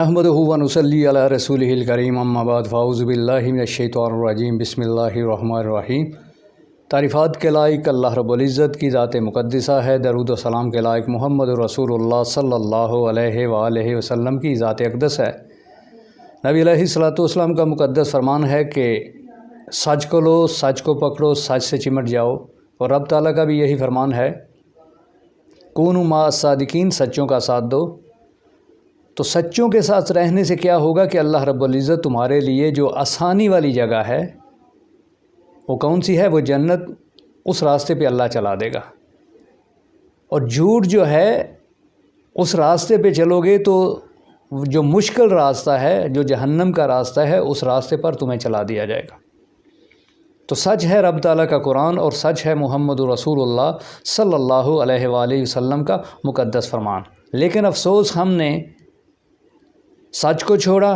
अहमदुहु व नुसल्ली अला रसूलिहिल करीम अम्मा बाद फ़ाऊज़ु बिल्लाहि मिनश्शैतानिर्रजीम बिस्मिल्लाहिर्रहमानिर्रहीम। तारीफ़ात के लायक अल्लाह रब्बुल इज़्ज़त की ज़ात मुक़द्दिसा है। दरूद व सलाम के लायक मुहम्मद रसूलुल्लाह सल्लल्लाहु अलैहि वालैहि वसल्लम की ज़ात अक़दस है। नबी अलैहिस्सलातु वस्सलाम का मुक़द्दस फ़रमान है कि सच को लो, सच को पकड़ो, सच से चिमट जाओ। और रब ताला का भी यही फ़रमान है, कूनू मा सादिकीन, सच्चों का साथ दो। तो सच्चों के साथ रहने से क्या होगा कि अल्लाह रब्बुल इज़्ज़त तुम्हारे लिए जो आसानी वाली जगह है वो कौन सी है, वो जन्नत, उस रास्ते पे अल्लाह चला देगा। और झूठ जो है, उस रास्ते पे चलोगे तो जो मुश्किल रास्ता है, जो जहन्नम का रास्ता है, उस रास्ते पर तुम्हें चला दिया जाएगा। तो सच है रब ताला का कुरान और सच है मुहम्मद रसूलुल्लाह सल्लल्लाहु अलैहि वसल्लम का मुक़द्दस फ़रमान। लेकिन अफसोस, हमने सच को छोड़ा,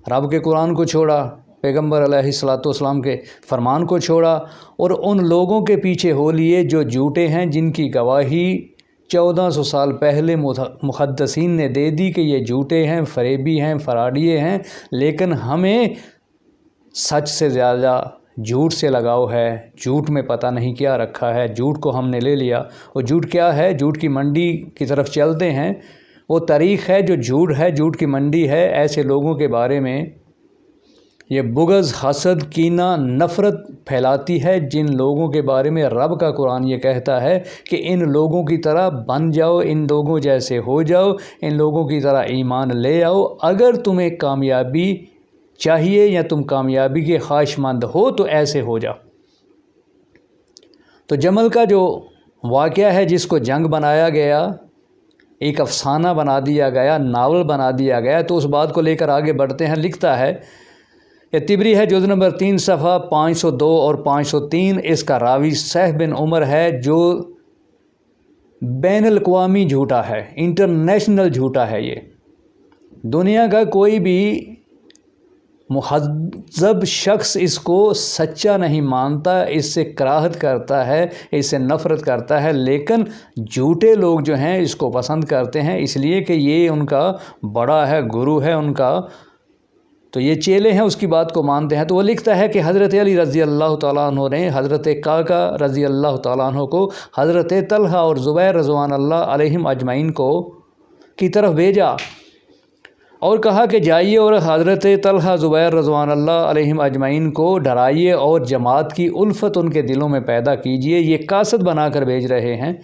रब के कुरान को छोड़ा, पैगम्बर अलैहिस्सलातु वस्सलाम के फ़रमान को छोड़ा और उन लोगों के पीछे हो लिए जो झूठे हैं, जिनकी गवाही 1400 साल पहले मुहद्दिसीन ने दे दी कि ये झूठे हैं, फरेबी हैं, फराडिये हैं। लेकिन हमें सच से ज़्यादा झूठ से लगाव है। झूठ में पता नहीं क्या रखा है, झूठ को हमने ले लिया। और झूठ क्या है? झूठ की मंडी की तरफ चलते हैं। वो तारीख़ है जो झूठ है, झूठ की मंडी है। ऐसे लोगों के बारे में ये बुग़्ज़, हसद, कीना, नफ़रत फैलाती है, जिन लोगों के बारे में रब का कुरान ये कहता है कि इन लोगों की तरह बन जाओ, इन लोगों जैसे हो जाओ, इन लोगों की तरह ईमान ले आओ। अगर तुम्हें कामयाबी चाहिए या तुम कामयाबी के ख्वाहिशमंद हो तो ऐसे हो जाओ। तो जमल का जो वाक़या है, जिसको जंग बनाया गया, एक अफसाना बना दिया गया, नावल बना दिया गया, तो उस बात को लेकर आगे बढ़ते हैं। लिखता है, यह तिबरी है, जुज़ नंबर 3 सफ़ा 502 और 503। इसका रावी सहब बिन उमर है, जो बैनुल अक़वामी झूठा है, इंटरनेशनल झूठा है। ये दुनिया का कोई भी मुहज़्ज़ब शख्स इसको सच्चा नहीं मानता, इससे कराहत करता है, इससे नफ़रत करता है। लेकिन झूठे लोग जो हैं इसको पसंद करते हैं, इसलिए कि ये उनका बड़ा है, गुरु है उनका, तो ये चेले हैं, उसकी बात को मानते हैं। तो वो लिखता है कि हज़रत अली रज़ी अल्लाह तआला अन्हु ने हज़रत काका रज़ी अल्लाह तआला अन्हु को हज़रत तलहा और ज़ुबैर रज़वान अल्लाह अलैहिम अजमईन को की तरफ भेजा और कहा कि जाइए और हज़रत तलहा, ज़ुबैर रज़वान अल्लाह अलैहिम अजमईन को डराइए और जमात की उल्फत उनके दिलों में पैदा कीजिए। ये कासद बनाकर भेज रहे हैं।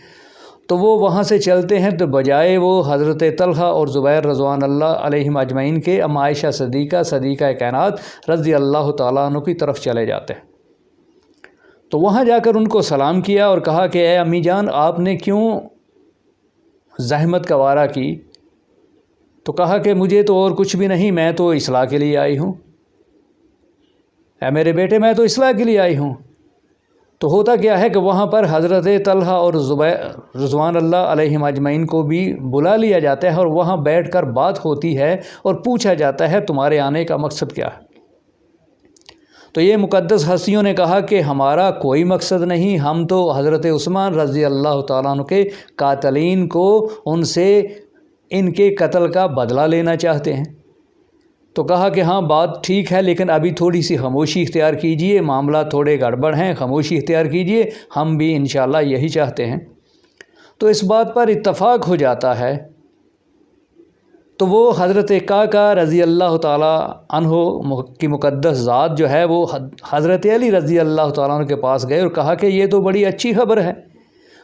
तो वो वहाँ से चलते हैं, तो बजाय वो हज़रत तलहा और ज़ुबैर रज़वान अल्लाह अलैहिम अजमईन के अम्मा आयशा सदीक़ा कायनात रज़ी अल्लाह तआला अन्हा की तरफ चले जाते हैं। तो वहाँ जाकर उनको सलाम किया और कहा कि ए अम्मी जान, आपने क्यों ज़हमत का वारा की? तो कहा कि मुझे तो और कुछ भी नहीं, मैं तो इस्लाह के लिए आई हूँ। ऐ मेरे बेटे, मैं तो इस्लाह के लिए आई हूँ। तो होता क्या है कि वहाँ पर हज़रत तलहा और ज़ुबैर रज़वान अल्लाह अलैहिम अजमईन को भी बुला लिया जाता है और वहाँ बैठकर बात होती है और पूछा जाता है, तुम्हारे आने का मकसद क्या है? तो ये मुक़द्दस हस्तियों ने कहा कि हमारा कोई मकसद नहीं, हम तो हज़रत उस्मान रज़ी अल्लाह तआला अन्हु के कातलीन को, उनसे इनके कत्ल का बदला लेना चाहते हैं। तो कहा कि हाँ, बात ठीक है, लेकिन अभी थोड़ी सी खामोशी इख्तियार कीजिए, मामला थोड़े गड़बड़ हैं, खामोशी इख्तियार कीजिए, हम भी इंशाअल्लाह यही चाहते हैं। तो इस बात पर इत्तफ़ाक हो जाता है। तो वो हज़रत काका रज़ी अल्लाह तआला अन्हु की मुक़द्दस ज़ात जो है, वो हज़रत अली रज़ी अल्लाह तआला अन्हु के पास गए और कहा कि ये तो बड़ी अच्छी खबर है।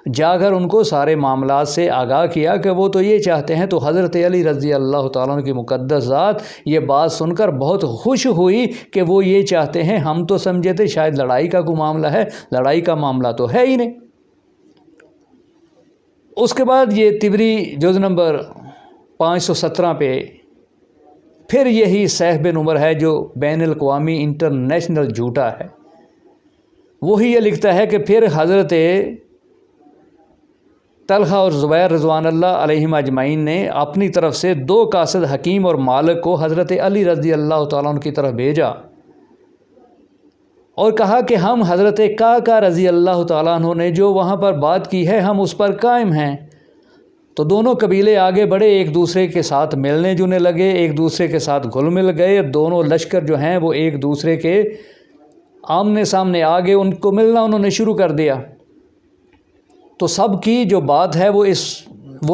जाकर उनको सारे मामलात से आगाह किया कि वो तो ये चाहते हैं। तो हज़रत अली रज़ी अल्लाह तआला अन्हु की मुक़द्दस ज़ात ये बात सुनकर बहुत खुश हुई कि वो ये चाहते हैं। हम तो समझे थे शायद लड़ाई का कोई मामला है, लड़ाई का मामला तो है ही नहीं। उसके बाद ये तिबरी जुज़ नंबर 517 पे फिर यही सहब बिन उमर है, जो बैनुल अक़वामी इंटरनेशनल झूठा है। वही ये लिखता है कि फिर हज़रत तलहा और ज़ुबैर रज़वान अल्लाह अलैहिम अजमईन ने अपनी तरफ से 2 कासिद हकीम और मालिक को हज़रत अली रज़ी अल्लाह तआला अन्हु की तरफ भेजा और कहा कि हम हज़रत काका रज़ी अल्लाह तआला अन्हु ने जो वहाँ पर बात की है, हम उस पर कायम हैं। تو دونوں قبیلے آگے بڑھے، ایک دوسرے کے ساتھ ملنے جلنے لگے، ایک دوسرے کے ساتھ گھل مل گئے، دونوں لشکر جو ہیں وہ ایک دوسرے کے آمنے سامنے آگے ان کو ملنا انہوں نے شروع کر دیا۔ تو سب کی جو بات ہے وہ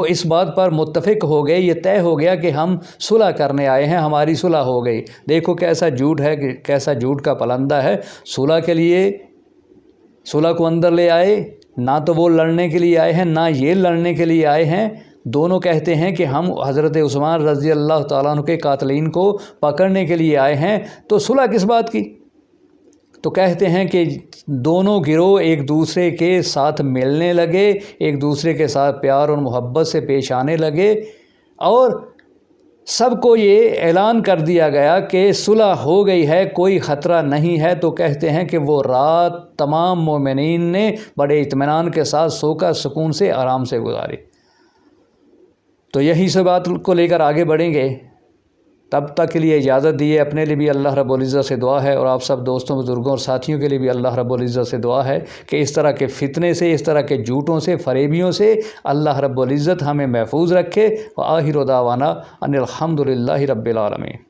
اس بات پر متفق ہو گئے، یہ طے ہو گیا کہ ہم صلح کرنے آئے ہیں، ہماری صلح ہو گئی۔ دیکھو کیسا جھوٹ ہے، کیسا جھوٹ کا پلندہ ہے۔ صلح کے لیے صلح کو اندر لے آئے، نہ تو وہ لڑنے کے لیے آئے ہیں نہ یہ لڑنے کے لیے آئے ہیں، دونوں کہتے ہیں کہ ہم حضرت عثمان رضی اللہ تعالیٰ عنہ کے قاتلین کو پکڑنے کے لیے آئے ہیں، تو صلح کس بات کی؟ تو کہتے ہیں کہ دونوں گروہ ایک دوسرے کے ساتھ ملنے لگے، ایک دوسرے کے ساتھ پیار اور محبت سے پیش آنے لگے، اور سب کو یہ اعلان کر دیا گیا کہ صلح ہو گئی ہے، کوئی خطرہ نہیں ہے۔ تو کہتے ہیں کہ وہ رات تمام مومنین نے بڑے اطمینان کے ساتھ سو کر سکون سے آرام سے گزاری۔ تو یہی سے بات کو لے کر آگے بڑھیں گے، تب تک کے لیے اجازت دیے۔ اپنے لیے بھی اللہ رب العزت سے دعا ہے، اور آپ سب دوستوں بزرگوں اور ساتھیوں کے لیے بھی اللہ رب العزت سے دعا ہے کہ اس طرح کے فتنے سے، اس طرح کے جھوٹوں سے، فریبیوں سے اللہ رب العزت ہمیں محفوظ رکھے۔ وآخر دعوانا ان الحمد للہ رب العالمین۔